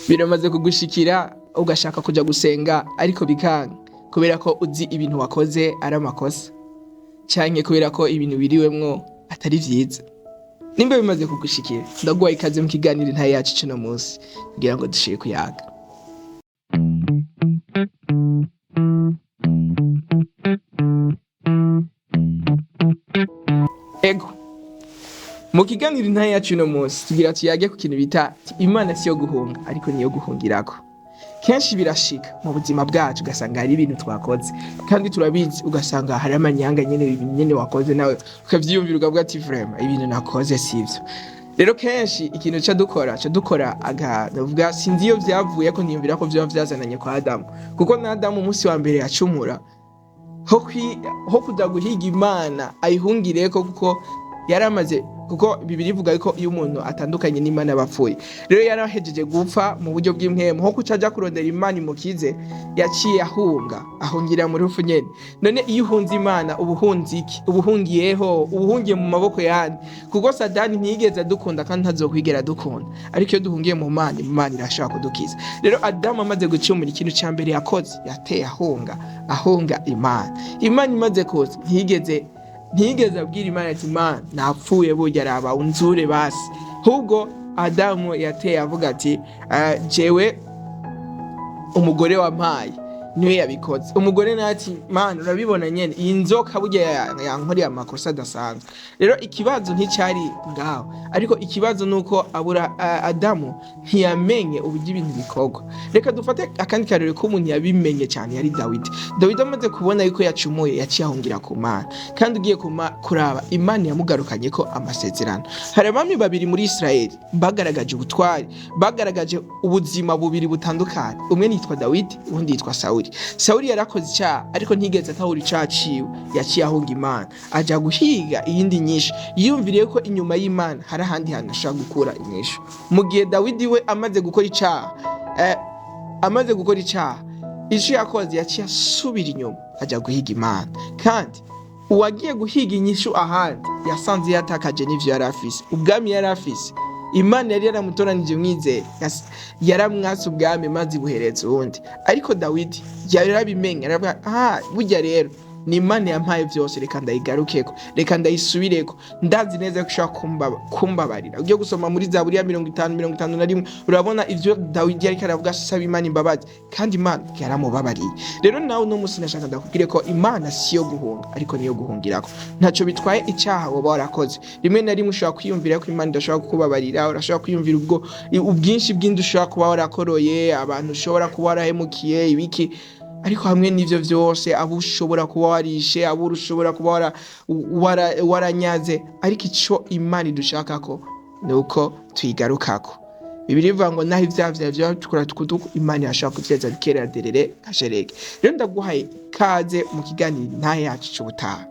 biramaze kugushikira ugashaka kuja gusenga ariko bikanga kubera ko uzi ibintu wakoze ari amakosa canke kubera ko ibintu biriwemwo atari vyiza. Nimba bimaze kugushikira ndaguha ikaze mu kiganiro nta yacu cino munsi kugira ngo dushike kuyaga. Ego mu kiganiro nta yacu cino munsi tugira tuyage ku kintu bita Imana siyo guhunga ariko niyo guhungirako. Kenshi birashika mu buzima bwacu ugasanga hari ibintu twakoze kandi turabizi, ugasanga hari amanyanga nyene wakoze nawe ukavyiyumvira ukavuga ati vraiment ibintu nakoze sivyo. Rero kenshi ikintu ca dukora agavuga sinzi iyo vyavuye ko niyumvira ko vyo vyazananye kwa Adamu, kuko na Adamu umunsi wa mbere yacumura ho kuja guhiga Imana ayihungireko, kuko yaramaze, kuko Bibiliya ivuga ko iyo umuntu atandukanye n'Imana bapfuye. Rero yarahejeje gupfa mu buryo bw'impwemu, ho kucaja kurondera Imana imukize yaciye ahungira muri rufu nyene. None iyo uhunze Imana ubuhunzi iki? Ubuhungiye mu maboko yandi, kuko Satani ntiyigeze dukunda kandi ntazokwigera dukunda, ariko iyo duhungiye mu Mana, Imana irashaka kudukiza. Rero Adamu amaze gucumura, ikintu ca mbere yakoze yateye ahunga Imana. Imana imaze kuza ntiyigeze abwira Imana ati Imana napfuye burya raba unzure basi, ahubwo Adamu yateye avuga ati jewe umugore wampaye niwe yabikoze. Umugore nati Mana urabibona nyene iyi nzoka burya yankoreye amakosa adasanzwe. Rero ikibazo nticyari ngaho, ariko ikibazo nuko Adamu ntiyamenye uburyo ibintu bikorwa. Reka dufate akandi karere ko umuntu yabimenye cyane yari Dawidi. Dawidi amaze kubona yuko yacumuye yaciye ahungira ku Mana, kandi ugiye kuraba Imana yamugarukanye ko amasezerano. Hari abami babiri muri Israeli bagaragaje ubutwari, bagaragaje ubuzima bubiri butandukanye. Umwe nitwa Dawidi, undi yitwa Sawuli yarakoze icyaha ariko ntigeze atahura icyaha ciwe, yaciye ahunga Imana aja guhiga iyindi nyishu, yiyumviriye ko inyuma y'Imana hari ahandi hantu ashaka gukura inyishu. Mu gihe Dawidi we amaze gukora icyaha ico yakoze yaciye asubira inyuma aja guhiga Imana, kandi uwagiye guhiga inyishu ahandi yasanze yatakaje n'ivyo yari afise. Ubwami yari afise, Imana yari yaramutoranije mwizeye, yaramwase ubwami maze buhereza uwundi. Ariko Dawidi yarabimenye, aravuga burya rero ni Imana yampaye vyose, reka ndayigarukeko, reka ndayisubireko, ndazi neza ko ishaka kumbabarira. Ugiye gusoma muri Zaburi ya 50:51 urabona ivyo Dawidi yariko aravuga asaba Imana imbabazi, kandi Imana yaramubabariye. Rero nawe no musi nashaka ndakubwire ko Imana siyo guhunga ariko niyo guhungirako. Ntaco bitwaye icyaha woba warakoze. Rimwe na rimwe ushobora kwiyumvira ko Imana idashobora kukubabarira, urashobora kwiyumvira ubwinshi bw'indi ushobora kuba warakoroye, abantu ushobora kuba warahemukiye ibiki. Ariko hamwe n'ivyo vyose, abo ushobora kuba warishe, abo ushobora kuba waranyaze, ariko ico Imana idushaka ko nuko tuyigarukako. Bibiliya ivuga ngo naho ivyaha tukora tukutuku, Imana irashaka kuvyeza bikera derere kashereke. Rero ndaguhaye kaze mu kiganiro nta yacu c'ubutaha,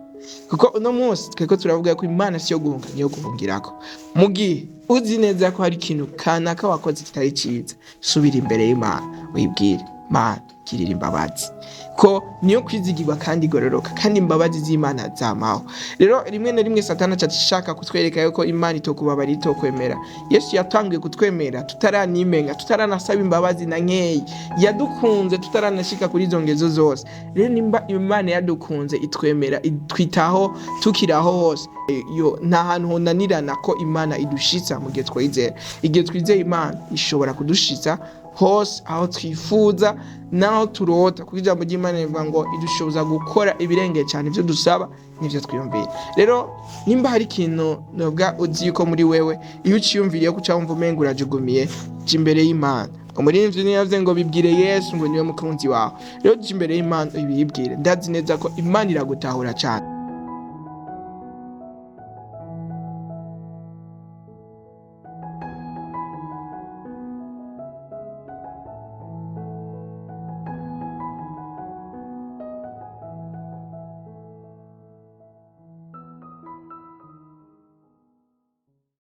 kuko uno munsi tweko turavuga ko Imana siyo guhunga niyo guhungirako. Mugihe uzi neza ko hari ikintu kanaka wakoze kitari ciza, subira imbere y'Imana wibwire Mana girira imbabazi, ko niyo kwizigirwa kandi igororoka, kandi imbabazi z'Imana zamaho. Rero rimwe na rimwe Satani acashaka kutwereka yuko Imana itokubabarira, itokwemera. Yesu yatangiye kutwemera tutaranimenya, tutaranasaba imbabazi na nkeyi, yadukunze tutaranashika kuri izo ngezo zose. Rero nimba Imana yadukunze itwemera, itwitaho tukiraho hose, nta hantu honanirana ko Imana idushitsa mu gihe twizera. Igihe twizeye Imana ishobora kudushitsa hose aho twifuza naho turota, kuko ijambo ry'Imana rivuga ngo idushoboza gukora ibirengeye cyane ivyo dusaba n'ivyo twiyumvira. Rero nimba hari ikintu nobwa uzi yuko muri wewe iyo uciyumviriye ko cyumva umenga urajugumiye, je imbere y'Imana. Umuririmbyi niyo yavuze ngo bibwire Yesu ngo niwe mukunzi wawe. Rero je imbere y'Imana ibibwire, ndazi neza ko Imana iragutahura cyane.